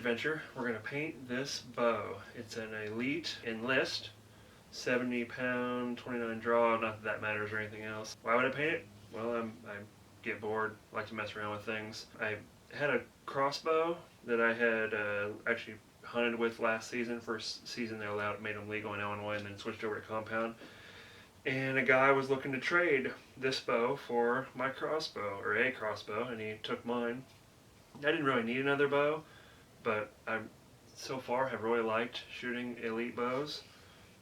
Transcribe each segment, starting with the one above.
adventure. We're going to paint this bow. It's an Elite Enlist, 70 pound, 29 draw. Not that that matters or anything else. Why would I paint it? Well, I get bored, like to mess around with things. I had a crossbow that I had actually hunted with last season. First season they made them legal in Illinois, and then switched over to compound. And a guy was looking to trade this bow for my crossbow, or a crossbow, and he took mine. I didn't really need another bow, but I so far have really liked shooting Elite bows,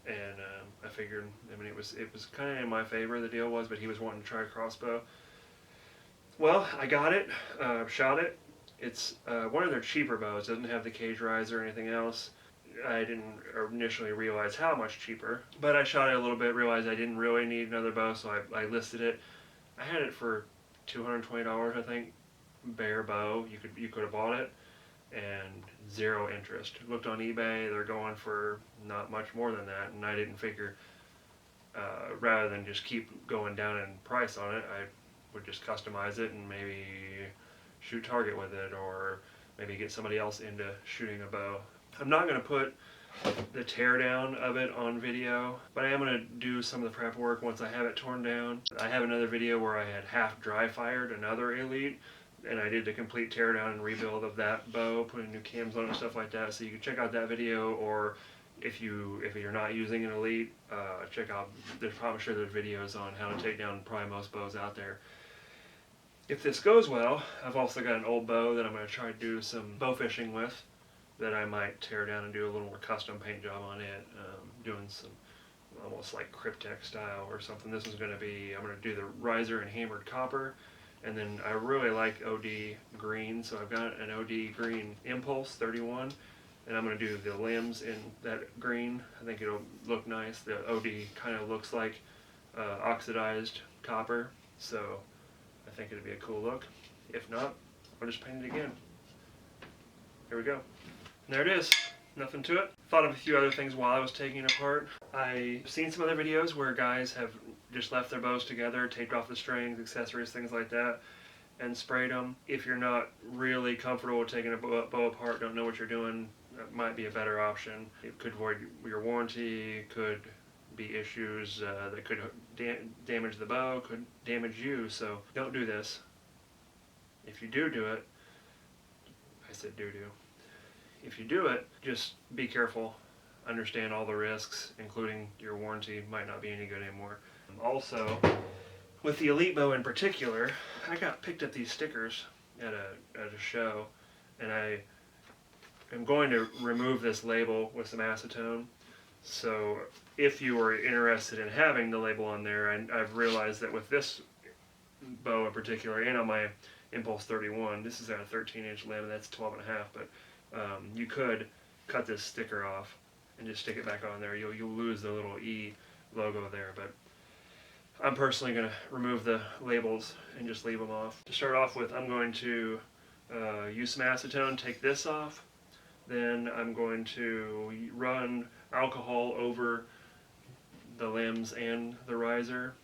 and I figured, I mean, it was kind of in my favor, the deal was, but he was wanting to try a crossbow. Well, I got it, shot it. It's one of their cheaper bows, doesn't have the cage riser or anything else. I didn't initially realize how much cheaper, but I shot it a little bit, realized I didn't really need another bow, so I listed it. I had it for $220, I think, bare bow. You could have bought it, and zero interest. Looked on eBay, they're going for not much more than that, and I didn't figure, rather than just keep going down in price on it, I would just customize it and maybe shoot target with it, or maybe get somebody else into shooting a bow. I'm not going to put the teardown of it on video, but I am going to do some of the prep work once I have it torn down. I have another video where I had half dry fired another Elite, and I did the complete teardown and rebuild of that bow, putting new cams on it and stuff like that. So you can check out that video, or if you're not using an Elite, check out. I'm sure there's videos on how to take down probably most bows out there. If this goes well, I've also got an old bow that I'm going to try to do some bow fishing with, that I might tear down and do a little more custom paint job on it, doing some almost like Cryptek style or something. This is going to be, I'm going to do the riser in hammered copper, and then I really like OD green, so I've got an OD green Impulse 31, and I'm going to do the limbs in that green. I think it'll look nice. The OD kind of looks like oxidized copper, so I think it'd be a cool look. If not, I'll just paint it again. Here we go. And there it is. Nothing to it. Thought of a few other things while I was taking it apart. I've seen some other videos where guys have just left their bows together, taped off the strings, accessories, things like that, and sprayed them. If you're not really comfortable with taking a bow apart, don't know what you're doing, that might be a better option. It could void your warranty, could be issues that could damage the bow, could damage you, so don't do this. If you do it, I said do. If you do it, just be careful. Understand all the risks, including your warranty might not be any good anymore. Also, with the Elite bow in particular, I picked up these stickers at a show, and I am going to remove this label with some acetone. So if you were interested in having the label on there, I've realized that with this bow in particular, and on my Impulse 31, this is at a 13-inch limb, and that's 12.5, but you could cut this sticker off and just stick it back on there. You'll lose the little E logo there, but I'm personally going to remove the labels and just leave them off. To start off with, I'm going to use some acetone, take this off, then I'm going to run alcohol over the limbs and the riser.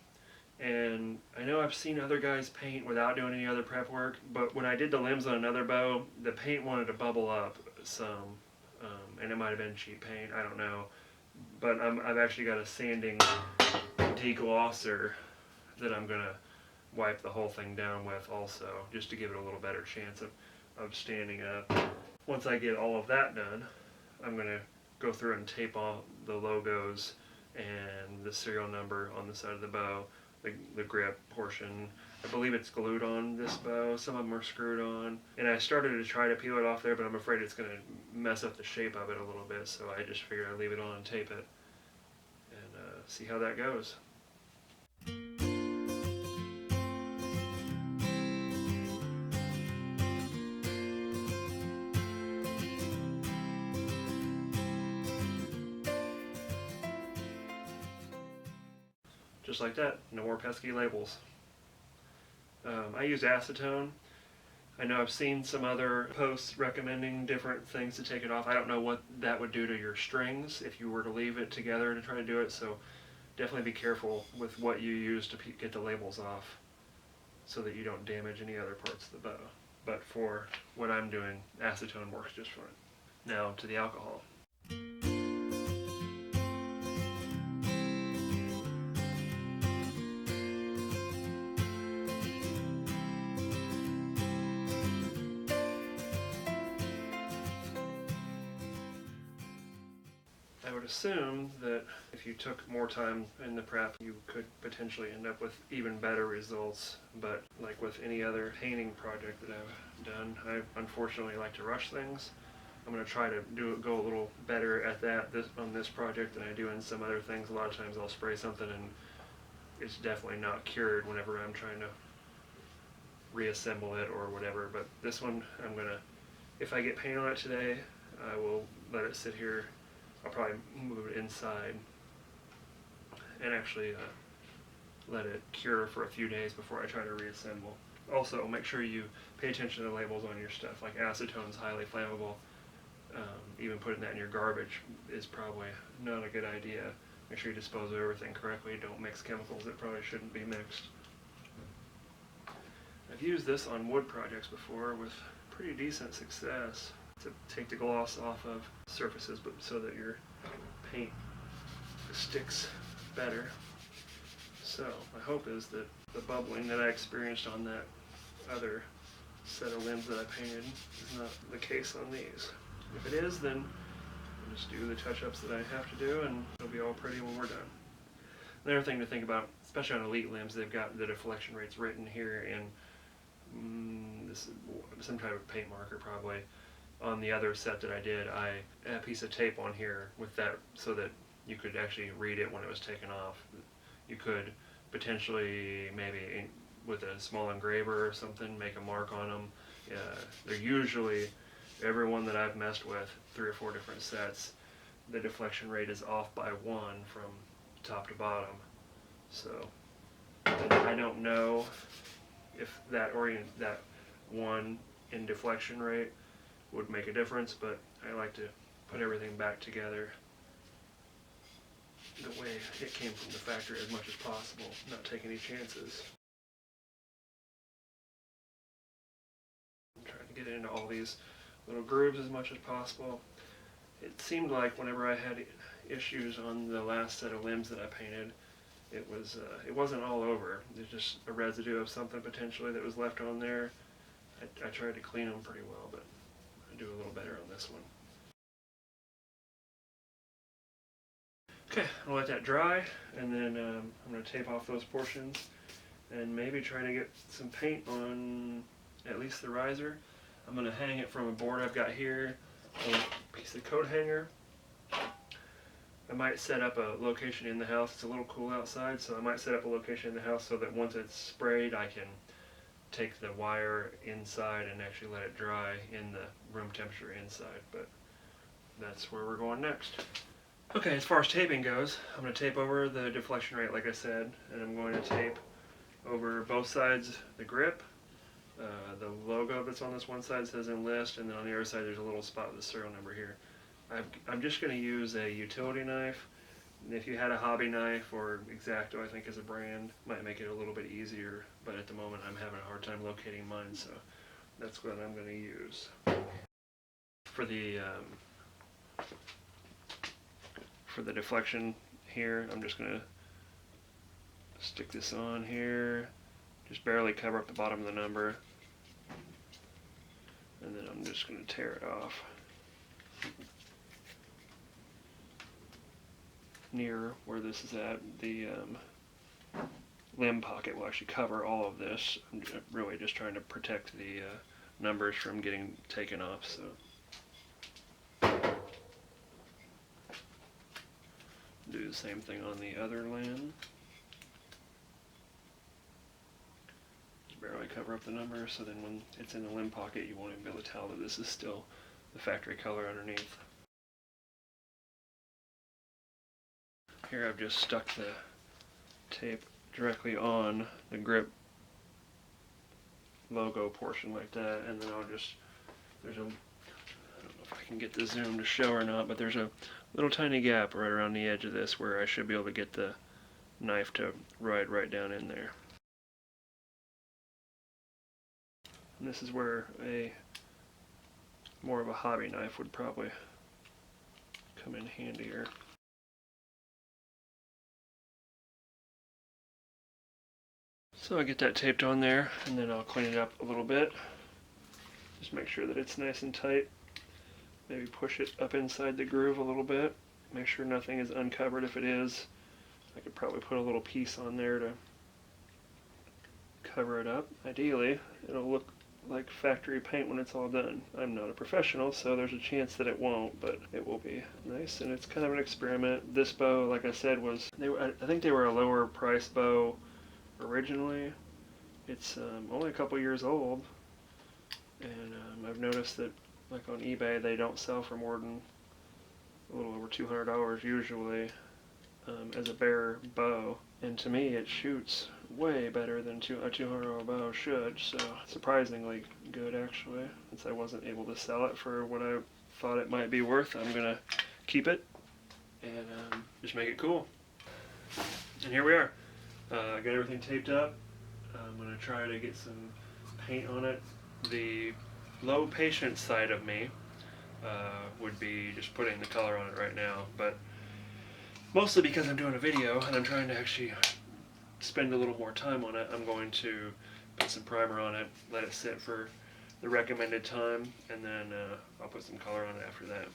And I know I've seen other guys paint without doing any other prep work, but when I did the limbs on another bow, the paint wanted to bubble up some, and it might have been cheap paint, I don't know. But I've actually got a sanding deglosser that I'm going to wipe the whole thing down with also, just to give it a little better chance of standing up. Once I get all of that done, I'm going to go through and tape all the logos and the serial number on the side of the bow. The grip portion, I believe it's glued on this bow, some of them are screwed on, and I started to try to peel it off there, but I'm afraid it's going to mess up the shape of it a little bit, so I just figured I'd leave it on and tape it and see how that goes. Just like that, no more pesky labels. I use acetone. I know I've seen some other posts recommending different things to take it off. I don't know what that would do to your strings if you were to leave it together to try to do it, so definitely be careful with what you use to get the labels off so that you don't damage any other parts of the bow. But for what I'm doing, acetone works just fine. Now to the alcohol. I would assume that if you took more time in the prep, you could potentially end up with even better results. But like with any other painting project that I've done, I unfortunately like to rush things. I'm going to try to go a little better at that on this project than I do in some other things. A lot of times I'll spray something and it's definitely not cured whenever I'm trying to reassemble it or whatever. But this one, I'm going to, if I get paint on it today, I will let it sit here. I'll probably move it inside and actually let it cure for a few days before I try to reassemble. Also, make sure you pay attention to the labels on your stuff. Like acetone is highly flammable. Even putting that in your garbage is probably not a good idea. Make sure you dispose of everything correctly. Don't mix chemicals that probably shouldn't be mixed. I've used this on wood projects before with pretty decent success to take the gloss off of surfaces, but so that your paint sticks better. So my hope is that the bubbling that I experienced on that other set of limbs that I painted is not the case on these. If it is, then I'll just do the touch-ups that I have to do and it'll be all pretty when we're done. Another thing to think about, especially on elite limbs, they've got the deflection rates written here in this some type of paint marker probably. On the other set that I did, I had a piece of tape on here with that so that you could actually read it when it was taken off. You could potentially maybe with a small engraver or something make a mark on them. They're usually, every one that I've messed with, 3 or 4 different sets, the deflection rate is off by 1 from top to bottom. So I don't know if that one in deflection rate would make a difference, but I like to put everything back together the way it came from the factory as much as possible, not take any chances. I'm trying to get into all these little grooves as much as possible. It seemed like whenever I had issues on the last set of limbs that I painted, it wasn't all over. There's just a residue of something potentially that was left on there. I tried to clean them pretty well, but do a little better on this one. Okay, I'll let that dry, and then I'm going to tape off those portions and maybe try to get some paint on at least the riser. I'm going to hang it from a board I've got here, a piece of coat hanger. I might set up a location in the house. It's a little cool outside, so I might set up a location in the house so that once it's sprayed, I can take the wire inside and actually let it dry in the room temperature inside, but that's where we're going next. Okay, as far as taping goes, I'm going to tape over the deflection rate like I said, and I'm going to tape over both sides the grip. The logo that's on this one side says Enlist, and then on the other side there's a little spot with the serial number here. I'm just going to use a utility knife. If you had a hobby knife, or X-Acto I think is a brand, might make it a little bit easier, but at the moment I'm having a hard time locating mine, so that's what I'm going to use. For the deflection here, I'm just going to stick this on here, just barely cover up the bottom of the number, and then I'm just going to tear it off. Near where this is at, the limb pocket will actually cover all of this. I'm really just trying to protect the numbers from getting taken off. So do the same thing on the other limb. Just barely cover up the number, so then when it's in the limb pocket, you won't even be able to tell that this is still the factory color underneath. Here I've just stuck the tape directly on the grip logo portion like that, and then I don't know if I can get the zoom to show or not, but there's a little tiny gap right around the edge of this where I should be able to get the knife to ride right down in there. And this is where a more of a hobby knife would probably come in handier. So I get that taped on there, and then I'll clean it up a little bit. Just make sure that it's nice and tight. Maybe push it up inside the groove a little bit. Make sure nothing is uncovered. If it is, I could probably put a little piece on there to cover it up. Ideally, it'll look like factory paint when it's all done. I'm not a professional, so there's a chance that it won't, but it will be nice. And it's kind of an experiment. This bow, like I said, I think they were a lower price bow originally. It's only a couple years old, and I've noticed that like on eBay they don't sell for more than a little over $200 usually as a bare bow, and to me it shoots way better than a $200 bow should, so surprisingly good actually. Since I wasn't able to sell it for what I thought it might be worth, I'm gonna keep it and just make it cool. And here we are. I got everything taped up. I'm going to try to get some paint on it. The low patience side of me would be just putting the color on it right now, but mostly because I'm doing a video and I'm trying to actually spend a little more time on it, I'm going to put some primer on it, let it sit for the recommended time, and then I'll put some color on it after that.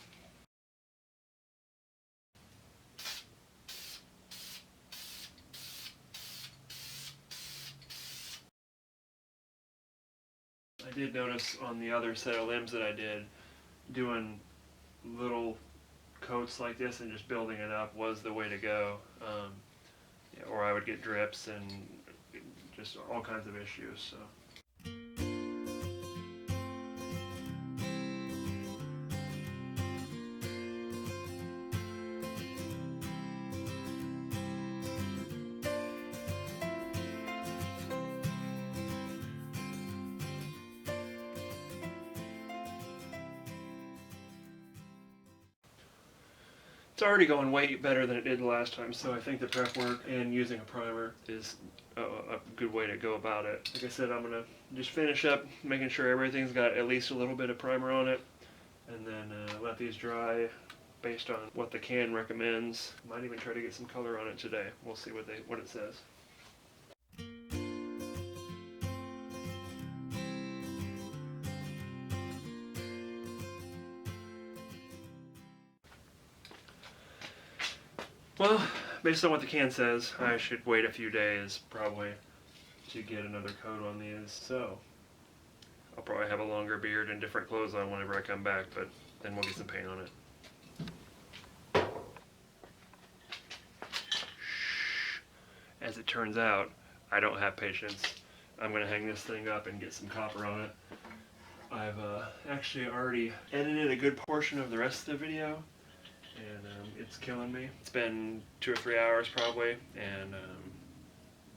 I did notice on the other set of limbs that I did, doing little coats like this and just building it up was the way to go. Yeah, or I would get drips and just all kinds of issues. So. It's already going way better than it did the last time, so I think the prep work and using a primer is a good way to go about it. Like I said, I'm going to just finish up making sure everything's got at least a little bit of primer on it, and then let these dry based on what the can recommends. Might even try to get some color on it today. We'll see what it says. Well, based on what the can says, I should wait a few days probably to get another coat on these. So I'll probably have a longer beard and different clothes on whenever I come back, but then we'll get some paint on it. As it turns out, I don't have patience. I'm going to hang this thing up and get some copper on it. I've actually already edited a good portion of the rest of the video, and it's killing me. It's been 2 or 3 hours probably, and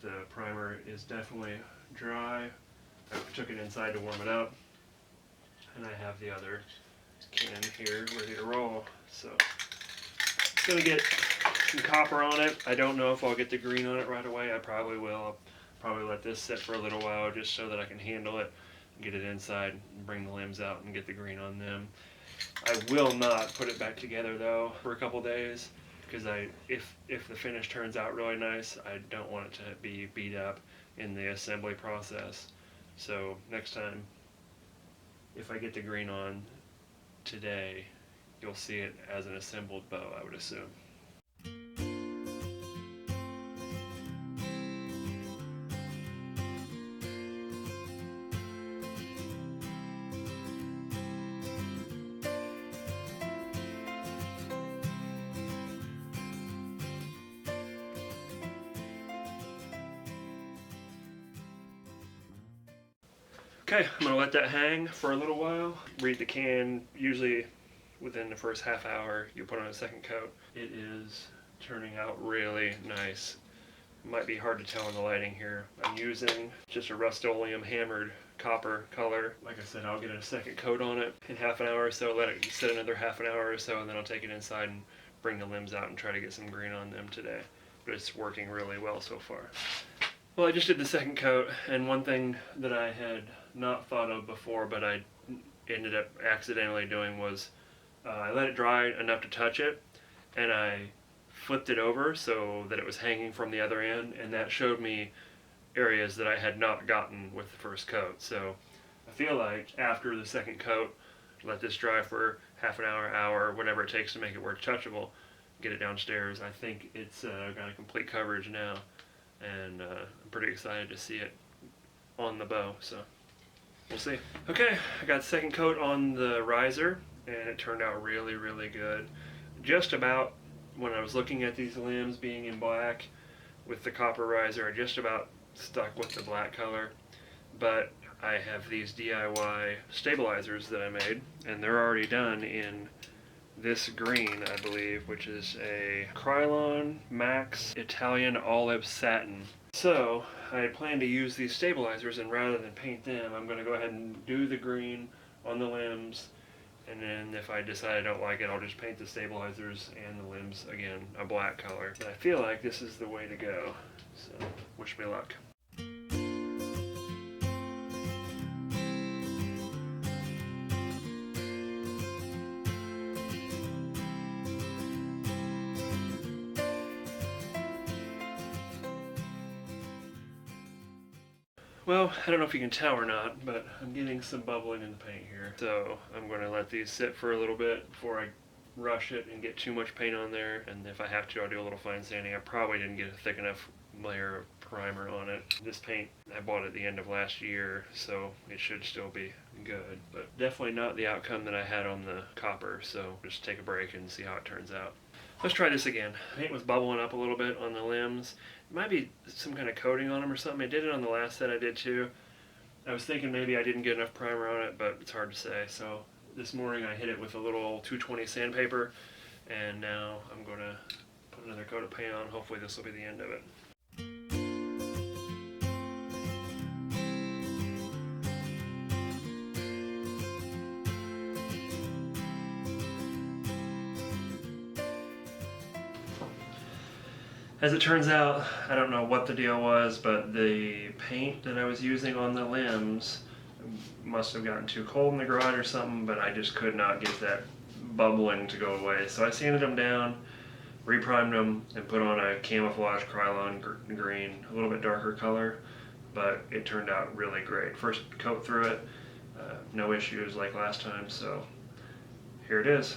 the primer is definitely dry. I took it inside to warm it up, and I have the other can here ready to roll. So I'm gonna get some copper on it. I don't know if I'll get the green on it right away. I probably will. I'll probably let this sit for a little while just so that I can handle it and get it inside and bring the limbs out and get the green on them. I will not put it back together though for a couple days, because if the finish turns out really nice, I don't want it to be beat up in the assembly process. So next time, if I get the green on today, you'll see it as an assembled bow, I would assume. Okay, I'm going to let that hang for a little while. Read the can. Usually within the first half hour you put on a second coat. It is turning out really nice. It might be hard to tell in the lighting here. I'm using just a Rust-Oleum hammered copper color. Like I said, I'll get a second coat on it in half an hour or so, let it sit another half an hour or so, and then I'll take it inside and bring the limbs out and try to get some green on them today. But it's working really well so far. Well, I just did the second coat, and one thing that I had not thought of before, but I ended up accidentally doing was I let it dry enough to touch it, and I flipped it over so that it was hanging from the other end, and that showed me areas that I had not gotten with the first coat. So I feel like after the second coat, let this dry for half an hour, whatever it takes to make it work touchable, get it downstairs. I think it's got a complete coverage now, and I'm pretty excited to see it on the bow, so we'll see. Okay, I got second coat on the riser, and it turned out really, really good. Just about, when I was looking at these limbs being in black with the copper riser, I just about stuck with the black color, but I have these DIY stabilizers that I made, and they're already done in this green, I believe, which is a Krylon Max Italian Olive Satin. So I plan to use these stabilizers, and rather than paint them, I'm going to go ahead and do the green on the limbs, and then if I decide I don't like it, I'll just paint the stabilizers and the limbs again a black color. But I feel like this is the way to go, so wish me luck. Well, I don't know if you can tell or not, but I'm getting some bubbling in the paint here. So I'm going to let these sit for a little bit before I rush it and get too much paint on there. And if I have to, I'll do a little fine sanding. I probably didn't get a thick enough layer of primer on it. This paint I bought at the end of last year, so it should still be good. But definitely not the outcome that I had on the copper, so just take a break and see how it turns out. Let's try this again. Paint was bubbling up a little bit on the limbs. It might be some kind of coating on them or something. I did it on the last set I did too. I was thinking maybe I didn't get enough primer on it, but it's hard to say. So this morning I hit it with a little 220 sandpaper, and now I'm going to put another coat of paint on. Hopefully this will be the end of it. As it turns out, I don't know what the deal was, but the paint that I was using on the limbs must have gotten too cold in the garage or something, but I just could not get that bubbling to go away. So I sanded them down, reprimed them, and put on a camouflage Krylon green, a little bit darker color, but it turned out really great. First coat through it, no issues like last time, so here it is.